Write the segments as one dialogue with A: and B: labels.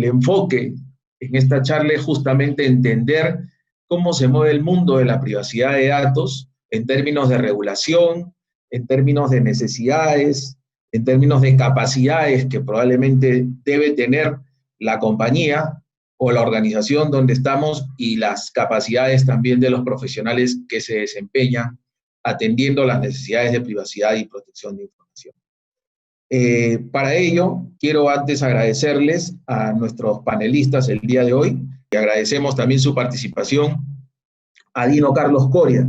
A: enfoque en esta charla es justamente entender cómo se mueve el mundo de la privacidad de datos en términos de regulación, en términos de necesidades, en términos de capacidades que probablemente debe tener la compañía o la organización donde estamos y las capacidades también de los profesionales que se desempeñan atendiendo las necesidades de privacidad y protección de información. Para ello, quiero antes agradecerles a nuestros panelistas el día de hoy y agradecemos también su participación a Dino Carlos Coria.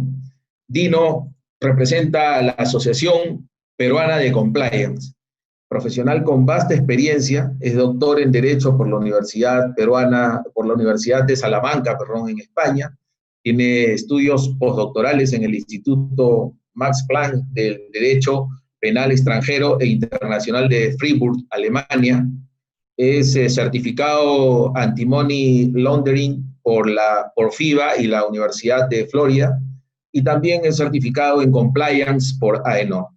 A: Dino representa a la Asociación Peruana de Compliance, profesional con vasta experiencia, es doctor en Derecho por la Universidad de Salamanca, en España, tiene estudios postdoctorales en el Instituto Max Planck del Derecho Penal Extranjero e Internacional de Freiburg, Alemania, es certificado Anti-Money Laundering por FIBA y la Universidad de Florida, y también es certificado en Compliance por AENOR.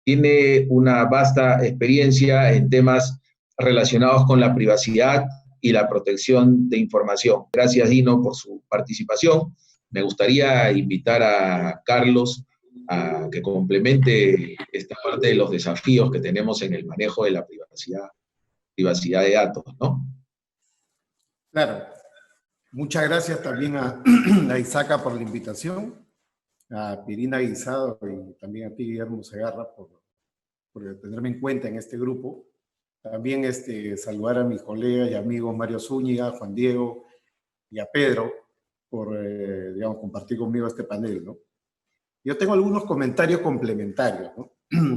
A: Tiene una vasta experiencia en temas relacionados con la privacidad y la protección de información. Gracias, Dino, por su participación. Me gustaría invitar a Carlos a que complemente esta parte de los desafíos que tenemos en el manejo de la privacidad de datos, ¿no?
B: Claro. Muchas gracias también a Isaca por la invitación, a Pirina Guisado y también a ti, Guillermo Segarra, por tenerme en cuenta en este grupo. También saludar a mis colegas y amigos Mario Zúñiga, Juan Diego y a Pedro por digamos, compartir conmigo este panel, ¿no? Yo tengo algunos comentarios complementarios, ¿no?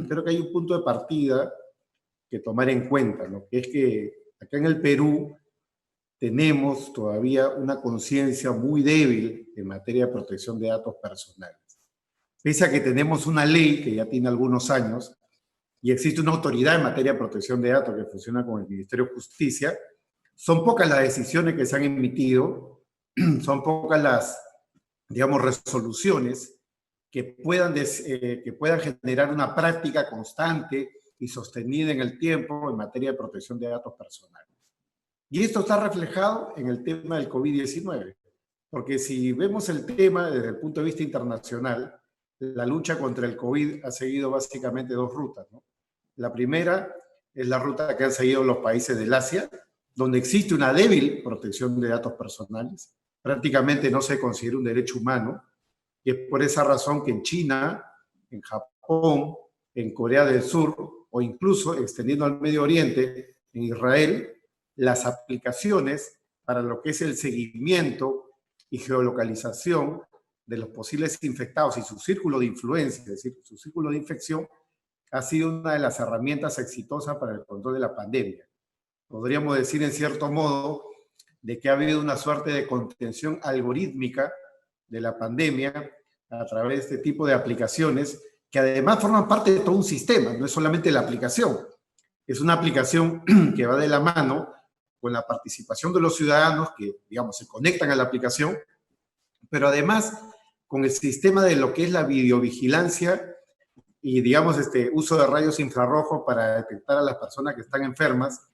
B: Creo que hay un punto de partida que tomar en cuenta, ¿no? Que es que acá en el Perú tenemos todavía una conciencia muy débil en materia de protección de datos personales. Pese a que tenemos una ley que ya tiene algunos años y existe una autoridad en materia de protección de datos que funciona con el Ministerio de Justicia, son pocas las decisiones que se han emitido, son pocas las, digamos, resoluciones que puedan generar una práctica constante y sostenida en el tiempo en materia de protección de datos personales. Y esto está reflejado en el tema del COVID-19, porque si vemos el tema desde el punto de vista internacional, la lucha contra el COVID ha seguido básicamente dos rutas, ¿no? La primera es la ruta que han seguido los países del Asia, donde existe una débil protección de datos personales, prácticamente no se considera un derecho humano, y es por esa razón que en China, en Japón, en Corea del Sur, o incluso extendiendo al Medio Oriente, en Israel, las aplicaciones para lo que es el seguimiento y geolocalización de los posibles infectados y su círculo de influencia, es decir, su círculo de infección, ha sido una de las herramientas exitosas para el control de la pandemia. Podríamos decir, en cierto modo, de que ha habido una suerte de contención algorítmica de la pandemia a través de este tipo de aplicaciones que además forman parte de todo un sistema, no es solamente la aplicación, es una aplicación que va de la mano con la participación de los ciudadanos que, digamos, se conectan a la aplicación, pero además con el sistema de lo que es la videovigilancia y, digamos, uso de rayos infrarrojos para detectar a las personas que están enfermas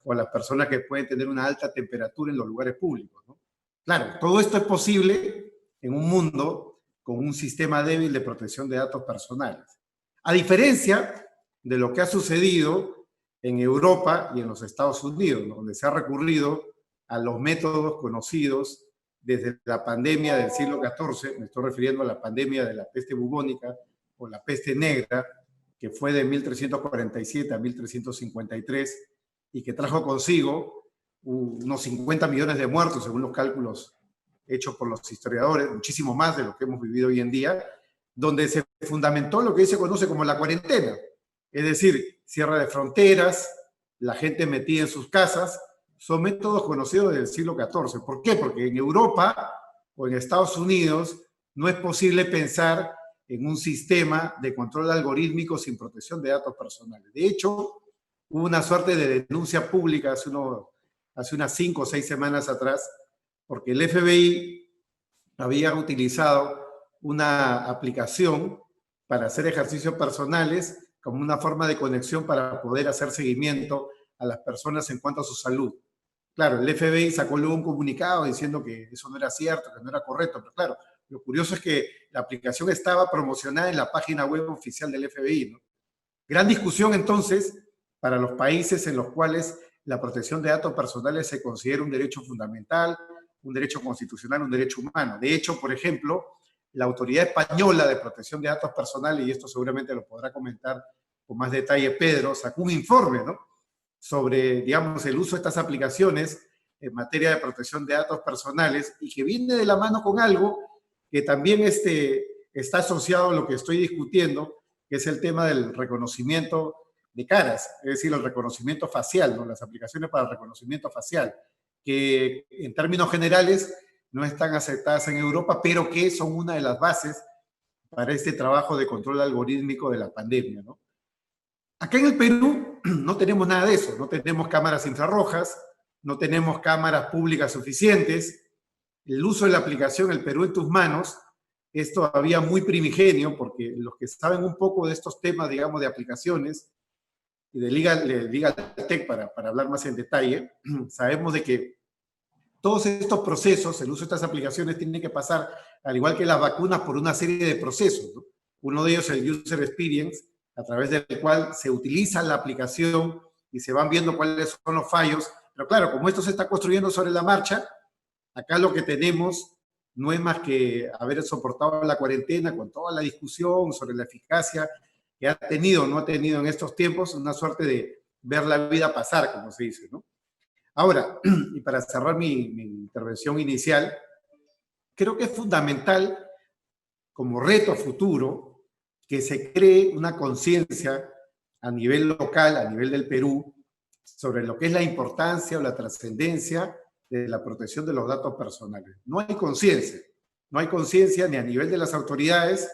B: o a las personas que pueden tener una alta temperatura en los lugares públicos, ¿no? Claro, todo esto es posible en un mundo con un sistema débil de protección de datos personales. A diferencia de lo que ha sucedido en Europa y en los Estados Unidos, ¿no? Donde se ha recurrido a los métodos conocidos desde la pandemia del siglo XIV, me estoy refiriendo a la pandemia de la peste bubónica o la peste negra, que fue de 1347 a 1353 y que trajo consigo unos 50 millones de muertos, según los cálculos hechos por los historiadores, muchísimo más de lo que hemos vivido hoy en día, donde se fundamentó lo que hoy se conoce como la cuarentena, es decir, cierre de fronteras, la gente metida en sus casas, son métodos conocidos desde el siglo XIV. ¿Por qué? Porque en Europa o en Estados Unidos no es posible pensar en un sistema de control algorítmico sin protección de datos personales. De hecho, hubo una suerte de denuncia pública hace unas 5 o 6 semanas atrás, porque el FBI había utilizado una aplicación para hacer ejercicios personales como una forma de conexión para poder hacer seguimiento a las personas en cuanto a su salud. Claro, el FBI sacó luego un comunicado diciendo que eso no era cierto, que no era correcto, pero claro, lo curioso es que la aplicación estaba promocionada en la página web oficial del FBI, ¿no? Gran discusión entonces para los países en los cuales la protección de datos personales se considera un derecho fundamental, un derecho constitucional, un derecho humano. De hecho, por ejemplo, la Autoridad Española de Protección de Datos Personales, y esto seguramente lo podrá comentar con más detalle Pedro, sacó un informe, ¿no?, sobre, digamos, el uso de estas aplicaciones en materia de protección de datos personales y que viene de la mano con algo que también está asociado a lo que estoy discutiendo, que es el tema del reconocimiento de caras, es decir, el reconocimiento facial, ¿no?, las aplicaciones para el reconocimiento facial, que en términos generales no están aceptadas en Europa, pero que son una de las bases para este trabajo de control algorítmico de la pandemia, ¿no? Acá en el Perú no tenemos nada de eso, no tenemos cámaras infrarrojas, no tenemos cámaras públicas suficientes. El uso de la aplicación El Perú en tus manos es todavía muy primigenio, porque los que saben un poco de estos temas, digamos, de aplicaciones y de Legal Tech, para hablar más en detalle, sabemos de que todos estos procesos, el uso de estas aplicaciones tiene que pasar, al igual que las vacunas, por una serie de procesos, ¿no? Uno de ellos es el User Experience, a través del cual se utiliza la aplicación y se van viendo cuáles son los fallos. Pero claro, como esto se está construyendo sobre la marcha, acá lo que tenemos no es más que haber soportado la cuarentena con toda la discusión sobre la eficacia que ha tenido o no ha tenido en estos tiempos, una suerte de ver la vida pasar, como se dice, ¿no? Ahora, y para cerrar mi intervención inicial, creo que es fundamental, como reto futuro, que se cree una conciencia a nivel local, a nivel del Perú, sobre lo que es la importancia o la trascendencia de la protección de los datos personales. No hay conciencia ni a nivel de las autoridades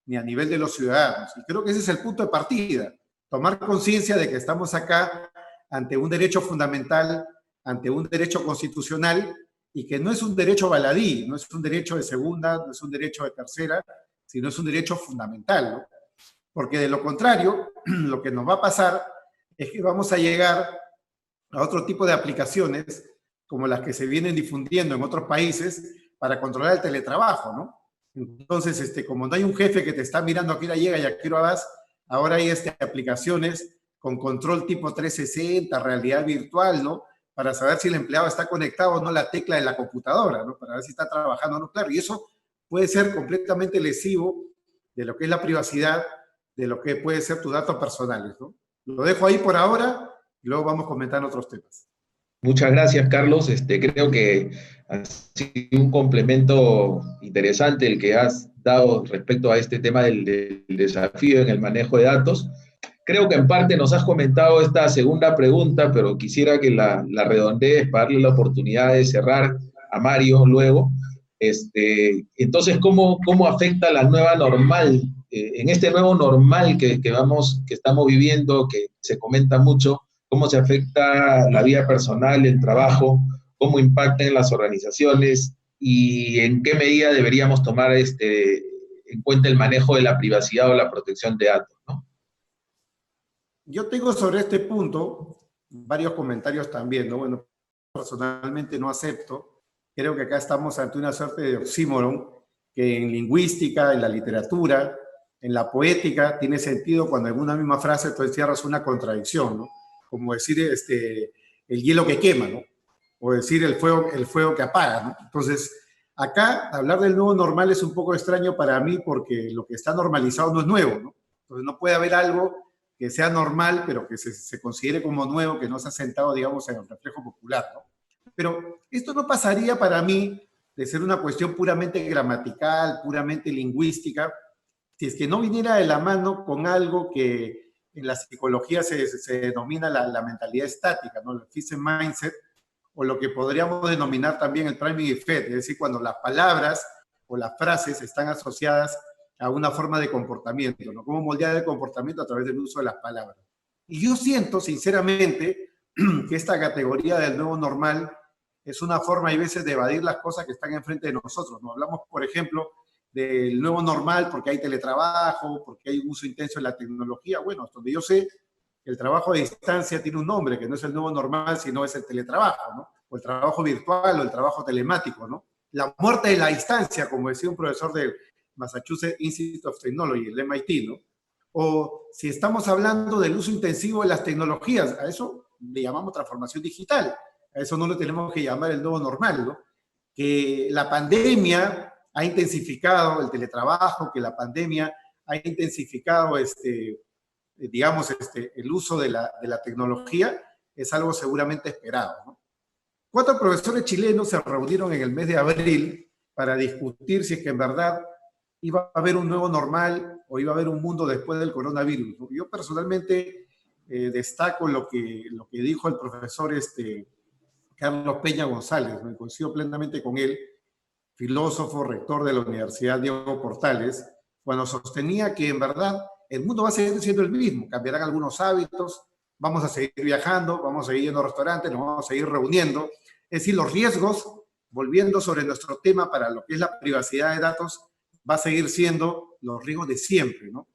B: ni a nivel de los ciudadanos. Y creo que ese es el punto de partida, tomar conciencia de que estamos acá ante un derecho fundamental, ante un derecho constitucional, y que no es un derecho baladí, no es un derecho de segunda, no es un derecho de tercera, sino es un derecho fundamental, ¿no? Porque de lo contrario, lo que nos va a pasar es que vamos a llegar a otro tipo de aplicaciones como las que se vienen difundiendo en otros países para controlar el teletrabajo, ¿no? Entonces, como no hay un jefe que te está mirando a qué hora llega y a qué hora vas, ahora hay aplicaciones con control tipo 360, realidad virtual, ¿no?, para saber si el empleado está conectado o no a la tecla de la computadora, ¿no?, para ver si está trabajando o no. Claro, y eso puede ser completamente lesivo de lo que es la privacidad, de lo que puede ser tus datos personales, ¿no? Lo dejo ahí por ahora y luego vamos comentando otros temas.
A: Muchas gracias, Carlos. Creo que ha sido un complemento interesante el que has dado respecto a este tema del desafío en el manejo de datos. Creo que en parte nos has comentado esta segunda pregunta, pero quisiera que la redondees para darle la oportunidad de cerrar a Mario luego. Entonces, ¿cómo afecta la nueva normal? En este nuevo normal que estamos viviendo, que se comenta mucho, ¿cómo se afecta la vida personal, el trabajo? ¿Cómo impacta en las organizaciones? ¿Y en qué medida deberíamos tomar en cuenta el manejo de la privacidad o la protección de datos, ¿no?
B: Yo tengo sobre este punto varios comentarios también, ¿no? Bueno, personalmente no acepto. Creo que acá estamos ante una suerte de oxímoron que en lingüística, en la literatura, en la poética, tiene sentido cuando en una misma frase tú encierras una contradicción, ¿no? Como decir el hielo que quema, ¿no? O decir el fuego que apaga, ¿no? Entonces, acá hablar del nuevo normal es un poco extraño para mí porque lo que está normalizado no es nuevo, ¿no? Entonces no puede haber algo que sea normal, pero que se considere como nuevo, que no se ha sentado, digamos, en el reflejo popular, ¿no? Pero esto no pasaría para mí de ser una cuestión puramente gramatical, puramente lingüística, si es que no viniera de la mano con algo que en la psicología se denomina la mentalidad estática, ¿no?, el fixed mindset, o lo que podríamos denominar también el priming effect, es decir, cuando las palabras o las frases están asociadas a una forma de comportamiento, ¿no? Cómo moldear el comportamiento a través del uso de las palabras. Y yo siento, sinceramente, que esta categoría del nuevo normal es una forma, hay veces, de evadir las cosas que están enfrente de nosotros. Nos hablamos, por ejemplo, del nuevo normal porque hay teletrabajo, porque hay un uso intenso de la tecnología. Bueno, hasta donde yo sé, el trabajo a distancia tiene un nombre, que no es el nuevo normal, sino es el teletrabajo, ¿no? o el trabajo virtual o el trabajo telemático, ¿no? La muerte de la distancia, como decía un profesor del Massachusetts Institute of Technology, el MIT, ¿no? O si estamos hablando del uso intensivo de las tecnologías, a eso le llamamos transformación digital, a eso no le tenemos que llamar el nuevo normal, ¿no? Que la pandemia ha intensificado el teletrabajo, que la pandemia ha intensificado el uso de la tecnología, es algo seguramente esperado, ¿no? 4 profesores chilenos se reunieron en el mes de abril para discutir si es que en verdad iba a haber un nuevo normal o iba a haber un mundo después del coronavirus, ¿no? Yo personalmente destaco lo que dijo el profesor Carlos Peña González, me coincido plenamente con él, filósofo, rector de la Universidad Diego Portales, cuando sostenía que en verdad el mundo va a seguir siendo el mismo, cambiarán algunos hábitos, vamos a seguir viajando, vamos a seguir yendo a restaurantes, nos vamos a seguir reuniendo. Es decir, los riesgos, volviendo sobre nuestro tema para lo que es la privacidad de datos, va a seguir siendo los riesgos de siempre, ¿no?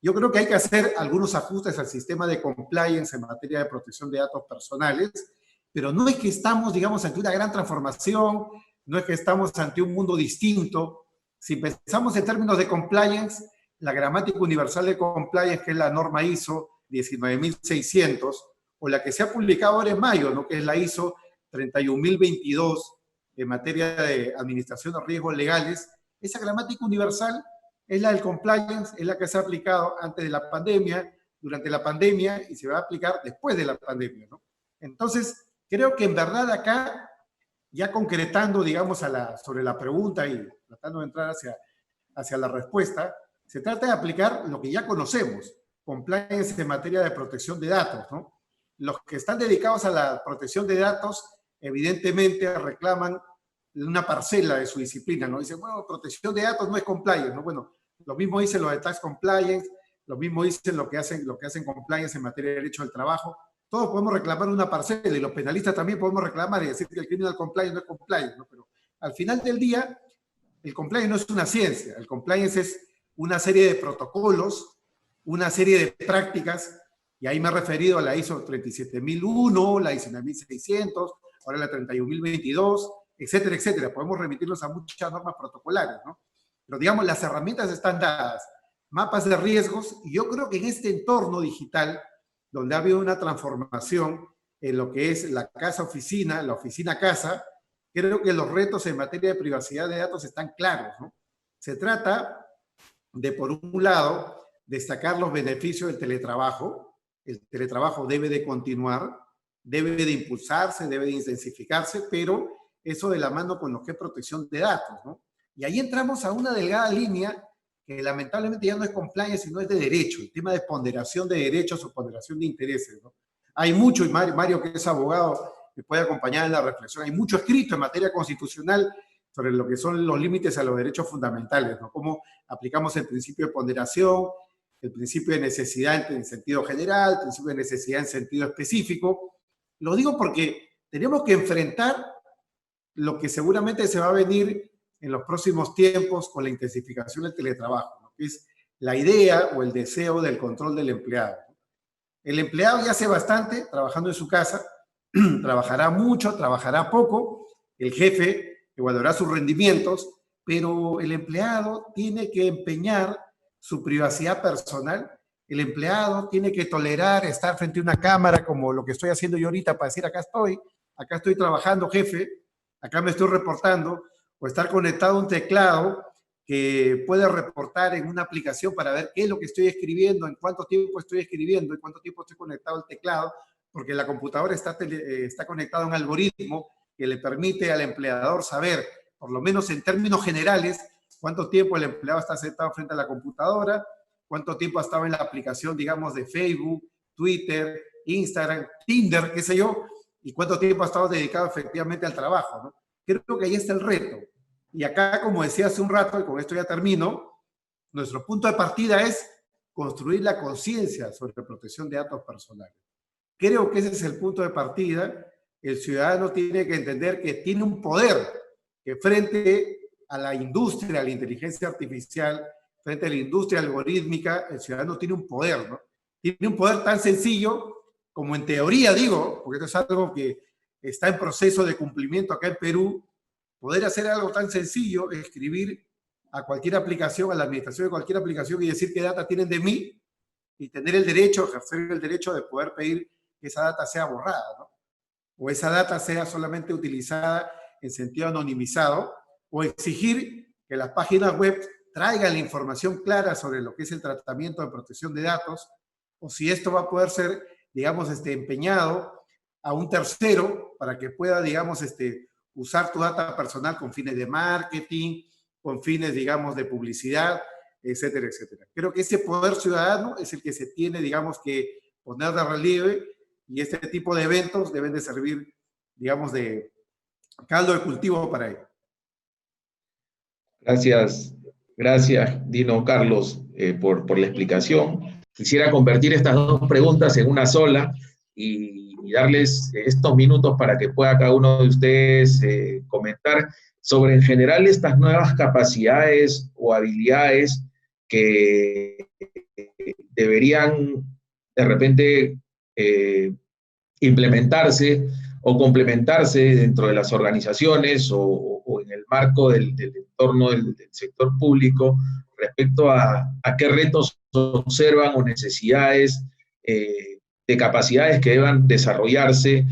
B: Yo creo que hay que hacer algunos ajustes al sistema de compliance en materia de protección de datos personales, pero no es que estamos, digamos, ante una gran transformación, no es que estamos ante un mundo distinto. Si pensamos en términos de compliance, la gramática universal de compliance, que es la norma ISO 19600, o la que se ha publicado ahora en mayo, ¿no? Que es la ISO 31022 en materia de administración de riesgos legales, esa gramática universal es la del compliance, es la que se ha aplicado antes de la pandemia, durante la pandemia y se va a aplicar después de la pandemia, ¿no? Entonces, creo que en verdad acá, ya concretando, digamos, sobre la pregunta y tratando de entrar hacia la respuesta, se trata de aplicar lo que ya conocemos, compliance en materia de protección de datos, ¿no? Los que están dedicados a la protección de datos, evidentemente reclaman una parcela de su disciplina, ¿no? Dicen, bueno, protección de datos no es compliance, ¿no? Bueno, lo mismo dicen los de tax compliance, lo mismo dicen lo que hacen compliance en materia de derecho del trabajo. Todos podemos reclamar una parcela y los penalistas también podemos reclamar y decir que el criminal compliance no es compliance, ¿no? Pero al final del día, el compliance no es una ciencia, el compliance es una serie de protocolos, una serie de prácticas, y ahí me he referido a la ISO 37001, la 19600, ahora la 31022, etcétera, etcétera. Podemos remitirnos a muchas normas protocolares, ¿no? Pero digamos, las herramientas están dadas, mapas de riesgos, y yo creo que en este entorno digital, donde ha habido una transformación en lo que es la casa-oficina, la oficina-casa, creo que los retos en materia de privacidad de datos están claros, ¿no? Se trata de, por un lado, destacar los beneficios del teletrabajo. El teletrabajo debe de continuar, debe de impulsarse, debe de intensificarse, pero eso de la mano con lo que es protección de datos, ¿no? Y ahí entramos a una delgada línea que lamentablemente ya no es compliance, sino es de derecho, el tema de ponderación de derechos o ponderación de intereses, ¿no? Hay mucho, y Mario, que es abogado, me puede acompañar en la reflexión, hay mucho escrito en materia constitucional sobre lo que son los límites a los derechos fundamentales, ¿no? Cómo aplicamos el principio de ponderación, el principio de necesidad en sentido general, el principio de necesidad en sentido específico. Lo digo porque tenemos que enfrentar lo que seguramente se va a venir en los próximos tiempos con la intensificación del teletrabajo, ¿no? Que es la idea o el deseo del control del empleado. El empleado ya hace bastante trabajando en su casa, trabajará mucho, trabajará poco, el jefe evaluará sus rendimientos, pero el empleado tiene que empeñar su privacidad personal, el empleado tiene que tolerar estar frente a una cámara como lo que estoy haciendo yo ahorita para decir acá estoy trabajando, jefe, acá me estoy reportando, o estar conectado a un teclado que puede reportar en una aplicación para ver qué es lo que estoy escribiendo, en cuánto tiempo estoy escribiendo, en cuánto tiempo estoy conectado al teclado, porque la computadora está conectada a un algoritmo que le permite al empleador saber, por lo menos en términos generales, cuánto tiempo el empleado está sentado frente a la computadora, cuánto tiempo ha estado en la aplicación, digamos, de Facebook, Twitter, Instagram, Tinder, qué sé yo, y cuánto tiempo ha estado dedicado efectivamente al trabajo, ¿no? Creo que ahí está el reto. Y acá, como decía hace un rato, y con esto ya termino, nuestro punto de partida es construir la conciencia sobre la protección de datos personales. Creo que ese es el punto de partida. El ciudadano tiene que entender que tiene un poder, que frente a la industria, a la inteligencia artificial, frente a la industria algorítmica, el ciudadano tiene un poder, ¿no? Tiene un poder tan sencillo como en teoría, digo, porque esto es algo que está en proceso de cumplimiento acá en Perú, poder hacer algo tan sencillo, escribir a cualquier aplicación, a la administración de cualquier aplicación y decir qué data tienen de mí y tener el derecho, ejercer el derecho de poder pedir que esa data sea borrada, ¿no? O esa data sea solamente utilizada en sentido anonimizado, o exigir que las páginas web traigan la información clara sobre lo que es el tratamiento de protección de datos, o si esto va a poder ser, digamos, empeñado a un tercero para que pueda, digamos, usar tu data personal con fines de marketing, con fines, digamos, de publicidad, etcétera, etcétera. Creo que ese poder ciudadano es el que se tiene, digamos, que poner de relieve, y este tipo de eventos deben de servir, digamos, de caldo de cultivo para ello.
A: Gracias, gracias, Dino Carlos, por la explicación. Quisiera convertir estas dos preguntas en una sola y darles estos minutos para que pueda cada uno de ustedes comentar sobre en general estas nuevas capacidades o habilidades que deberían de repente implementarse o complementarse dentro de las organizaciones o en el marco del entorno del sector público respecto a qué retos observan o necesidades de capacidades que deban desarrollarse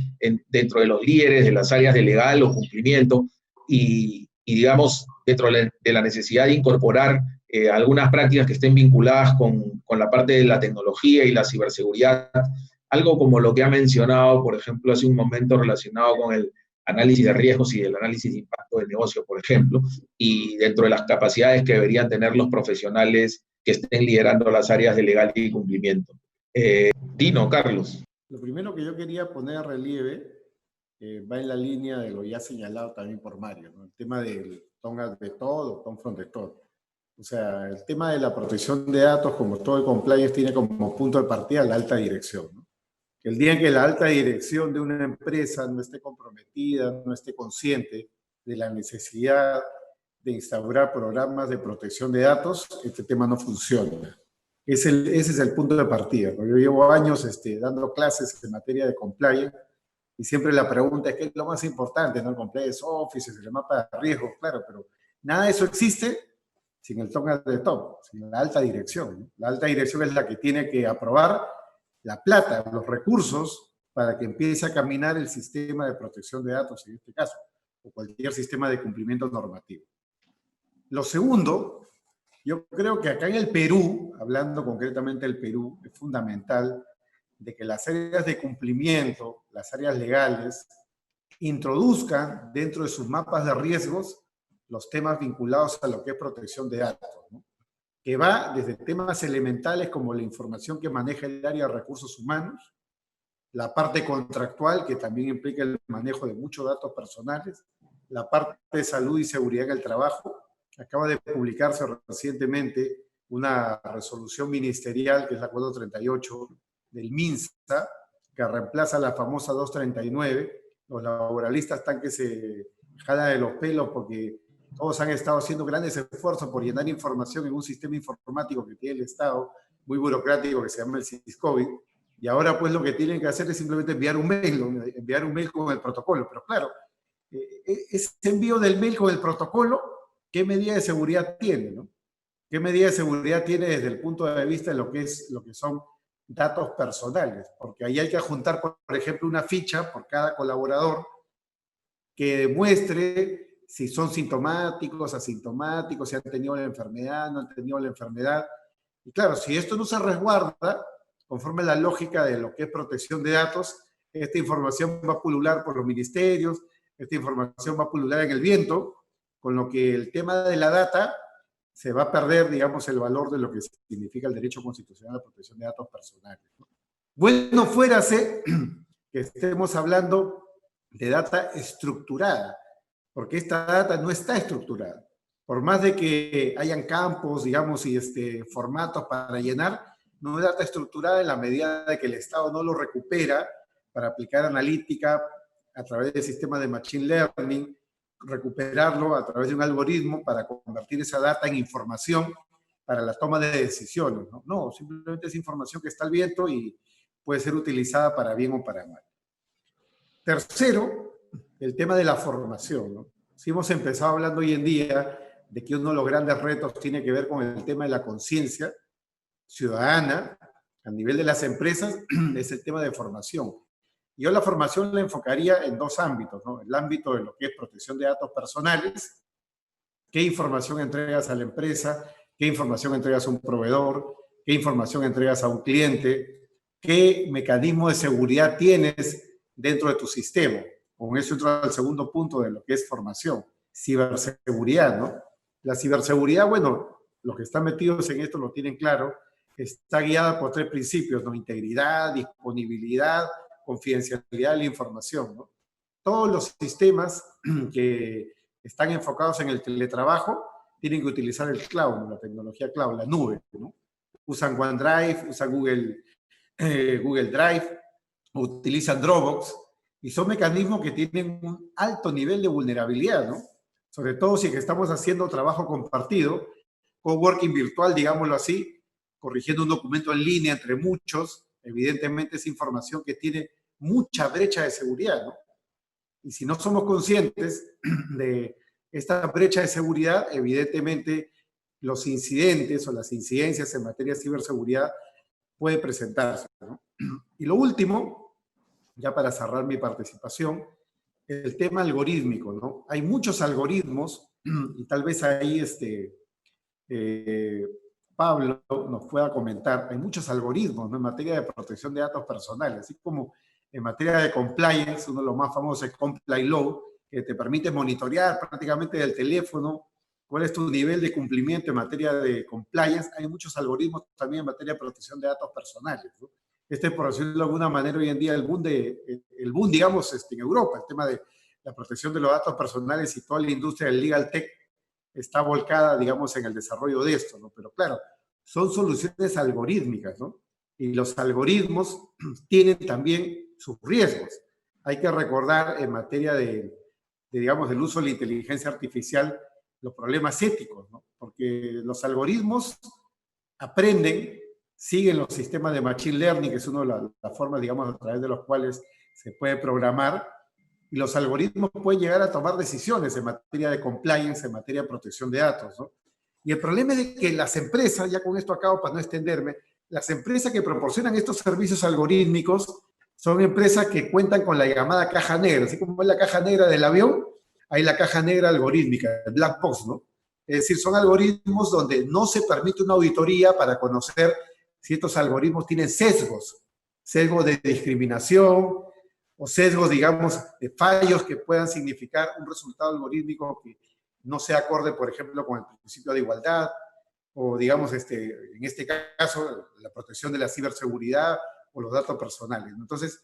A: dentro de los líderes de las áreas de legal o cumplimiento y digamos, dentro de la necesidad de incorporar algunas prácticas que estén vinculadas con la parte de la tecnología y la ciberseguridad, algo como lo que ha mencionado, por ejemplo, hace un momento relacionado con el análisis de riesgos y el análisis de impacto del negocio, por ejemplo, y dentro de las capacidades que deberían tener los profesionales que estén liderando las áreas de legal y cumplimiento. Dino, Carlos.
B: Lo primero que yo quería poner a relieve va en la línea de lo ya señalado también por Mario, ¿no? El tema del Tonga de todo, Tom front de todo. O sea, el tema de la protección de datos, como todo el compliance, tiene como punto de partida la alta dirección, ¿no? El día en que la alta dirección de una empresa no esté comprometida, no esté consciente de la necesidad de instaurar programas de protección de datos, este tema no funciona. Ese es el punto de partida. Yo llevo años dando clases en materia de compliance y siempre la pregunta es qué es lo más importante, ¿no? El compliance office, el mapa de riesgo, claro, pero nada de eso existe sin el top de top, sin la alta dirección, ¿no? La alta dirección es la que tiene que aprobar la plata, los recursos, para que empiece a caminar el sistema de protección de datos, en este caso, o cualquier sistema de cumplimiento normativo. Lo segundo, yo creo que acá en el Perú, hablando concretamente del Perú, es fundamental de que las áreas de cumplimiento, las áreas legales, introduzcan dentro de sus mapas de riesgos los temas vinculados a lo que es protección de datos, ¿no? Que va desde temas elementales como la información que maneja el área de recursos humanos, la parte contractual, que también implica el manejo de muchos datos personales, la parte de salud y seguridad en el trabajo. Acaba de publicarse recientemente una resolución ministerial, que es la 438 del MINSA, que reemplaza la famosa 239. Los laboralistas están que se jalan de los pelos porque todos han estado haciendo grandes esfuerzos por llenar información en un sistema informático que tiene el Estado, muy burocrático, que se llama el SysCovid, y ahora pues lo que tienen que hacer es simplemente enviar un mail con el protocolo. Pero claro, ese envío del mail con el protocolo, ¿qué medida de seguridad tiene, no? ¿Qué medida de seguridad tiene desde el punto de vista de lo que son datos personales? Porque ahí hay que juntar, por ejemplo, una ficha por cada colaborador que demuestre si son sintomáticos, asintomáticos, si han tenido la enfermedad, no han tenido la enfermedad. Y claro, si esto no se resguarda, conforme a la lógica de lo que es protección de datos, esta información va a pulular por los ministerios, esta información va a pulular en el viento, con lo que el tema de la data se va a perder, digamos, el valor de lo que significa el derecho constitucional a la protección de datos personales, ¿no? Bueno, fuérase que estemos hablando de data estructurada, porque esta data no está estructurada. Por más de que hayan campos, digamos, y formatos para llenar, no es data estructurada en la medida de que el Estado no lo recupera para aplicar analítica a través del sistema de Machine Learning, recuperarlo a través de un algoritmo para convertir esa data en información para la toma de decisiones, ¿no? No, simplemente es información que está al viento y puede ser utilizada para bien o para mal. Tercero, el tema de la formación, ¿no? Si hemos empezado hablando hoy en día de que uno de los grandes retos tiene que ver con el tema de la conciencia ciudadana a nivel de las empresas, es el tema de formación. Yo la formación la enfocaría en dos ámbitos, ¿no? El ámbito de lo que es protección de datos personales, qué información entregas a la empresa, qué información entregas a un proveedor, qué información entregas a un cliente, qué mecanismo de seguridad tienes dentro de tu sistema. Con eso entro al segundo punto de lo que es formación, ciberseguridad, ¿no? La ciberseguridad, bueno, los que están metidos en esto lo tienen claro, está guiada por tres principios, ¿no? Integridad, disponibilidad, confidencialidad de la información, ¿no? Todos los sistemas que están enfocados en el teletrabajo tienen que utilizar el cloud, ¿no? La tecnología cloud, la nube, ¿no? Usan OneDrive, usan Google Drive, utilizan Dropbox, y son mecanismos que tienen un alto nivel de vulnerabilidad, ¿no? Sobre todo si estamos haciendo trabajo compartido, coworking virtual, digámoslo así, corrigiendo un documento en línea entre muchos, evidentemente es información que tiene mucha brecha de seguridad, ¿no? Y si no somos conscientes de esta brecha de seguridad, evidentemente los incidentes o las incidencias en materia de ciberseguridad pueden presentarse, ¿no? Y lo último, ya para cerrar mi participación, el tema algorítmico, ¿no? Hay muchos algoritmos y tal vez ahí Pablo nos pueda comentar, hay muchos algoritmos, ¿no? En materia de protección de datos personales, así como en materia de compliance, uno de los más famosos es ComplyLaw, que te permite monitorear prácticamente del teléfono cuál es tu nivel de cumplimiento en materia de compliance. Hay muchos algoritmos también en materia de protección de datos personales, ¿no? Por decirlo de alguna manera, hoy en día el boom, digamos, en Europa, el tema de la protección de los datos personales y toda la industria del legal tech está volcada, digamos, en el desarrollo de esto, ¿no? Pero claro, son soluciones algorítmicas, ¿no? Y los algoritmos tienen también sus riesgos. Hay que recordar en materia digamos, del uso de la inteligencia artificial, los problemas éticos, ¿no? Porque los algoritmos aprenden, siguen los sistemas de machine learning, que es una de las formas, digamos, a través de los cuales se puede programar, y los algoritmos pueden llegar a tomar decisiones en materia de compliance, en materia de protección de datos, ¿no? Y el problema es que las empresas, ya con esto acabo para no extenderme, las empresas que proporcionan estos servicios algorítmicos son empresas que cuentan con la llamada caja negra, así como es la caja negra del avión, hay la caja negra algorítmica, el black box, ¿no? Es decir, son algoritmos donde no se permite una auditoría para conocer si estos algoritmos tienen sesgos, sesgos de discriminación o sesgos, digamos, de fallos que puedan significar un resultado algorítmico que no sea acorde, por ejemplo, con el principio de igualdad o, digamos, en este caso, la protección de la ciberseguridad o los datos personales. Entonces,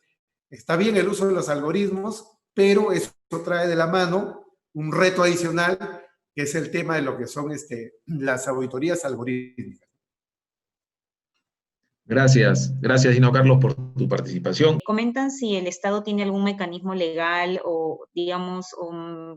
B: está bien el uso de los algoritmos, pero eso trae de la mano un reto adicional, que es el tema de lo que son las auditorías algorítmicas.
A: Gracias Dino Carlos por tu participación.
C: Comentan si el Estado tiene algún mecanismo legal o, digamos,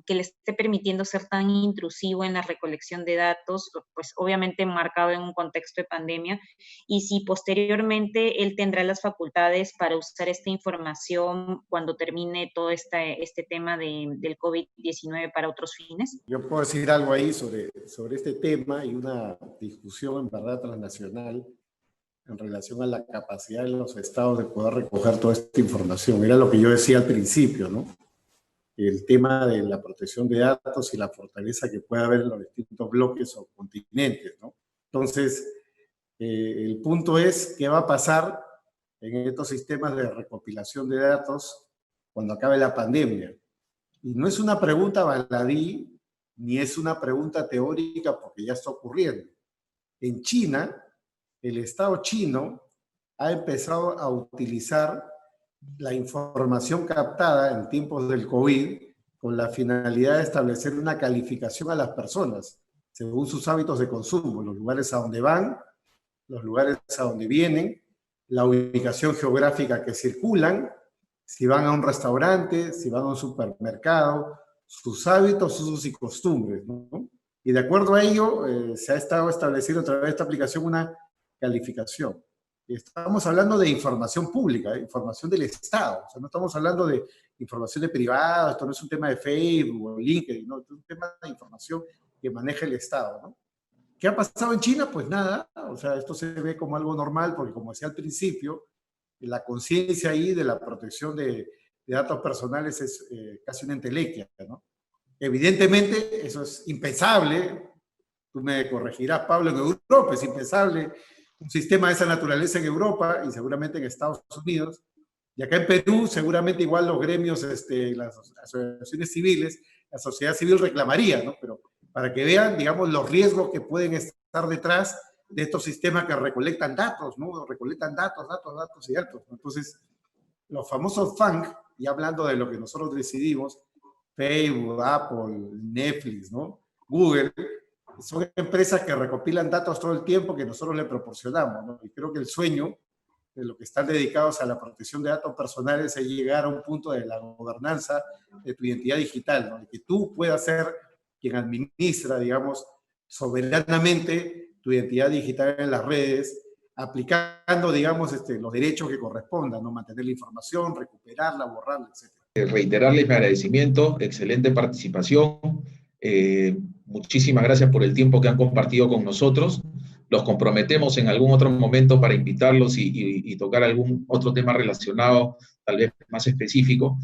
C: que le esté permitiendo ser tan intrusivo en la recolección de datos, pues obviamente marcado en un contexto de pandemia, y si posteriormente él tendrá las facultades para usar esta información cuando termine todo este tema del COVID-19 para otros fines.
B: Yo puedo decir algo ahí sobre este tema y una discusión en verdad transnacional en relación a la capacidad de los estados de poder recoger toda esta información. Era lo que yo decía al principio, ¿no? El tema de la protección de datos y la fortaleza que puede haber en los distintos bloques o continentes, ¿no? Entonces, el punto es qué va a pasar en estos sistemas de recopilación de datos cuando acabe la pandemia. Y no es una pregunta baladí, ni es una pregunta teórica porque ya está ocurriendo. En China, el Estado chino ha empezado a utilizar la información captada en tiempos del COVID con la finalidad de establecer una calificación a las personas según sus hábitos de consumo, los lugares a donde van, los lugares a donde vienen, la ubicación geográfica que circulan, si van a un restaurante, si van a un supermercado, sus hábitos, usos y costumbres, ¿no? Y de acuerdo a ello, se ha estado estableciendo a través de esta aplicación una calificación. estamos hablando de información pública, información del Estado. O sea, no estamos hablando de información de privado, esto no es un tema de Facebook o LinkedIn, no, es un tema de información que maneja el Estado, ¿no? ¿Qué ha pasado en China? Pues nada, o sea, esto se ve como algo normal, porque como decía al principio, la conciencia ahí de la protección de datos personales es casi una entelequia, ¿no? Evidentemente, eso es impensable, tú me corregirás, Pablo, en Europa es impensable un sistema de esa naturaleza en Europa y seguramente en Estados Unidos. Y acá en Perú, seguramente igual los gremios, las asociaciones civiles, la sociedad civil reclamaría, ¿no? Pero para que vean, digamos, los riesgos que pueden estar detrás de estos sistemas que recolectan datos, ¿no? Recolectan datos y datos. Entonces, los famosos FANG, y hablando de lo que nosotros decidimos, Facebook, Apple, Netflix, ¿no? Google, son empresas que recopilan datos todo el tiempo que nosotros le proporcionamos, ¿no? Y creo que el sueño de lo que están dedicados a la protección de datos personales es llegar a un punto de la gobernanza de tu identidad digital, ¿no? De que tú puedas ser quien administra, digamos, soberanamente tu identidad digital en las redes, aplicando, digamos, los derechos que correspondan, ¿no? Mantener la información, recuperarla, borrarla, etc.
A: Reiterarles mi agradecimiento, excelente participación. Muchísimas gracias por el tiempo que han compartido con nosotros. Los comprometemos en algún otro momento para invitarlos y tocar algún otro tema relacionado, tal vez más específico.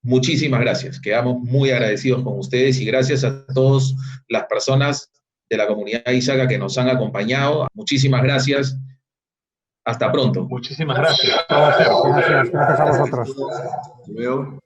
A: Muchísimas gracias. Quedamos muy agradecidos con ustedes y gracias a todas las personas de la comunidad ISACA que nos han acompañado. Muchísimas gracias. Hasta pronto.
D: Muchísimas gracias. Gracias a vosotros.
A: Hasta luego.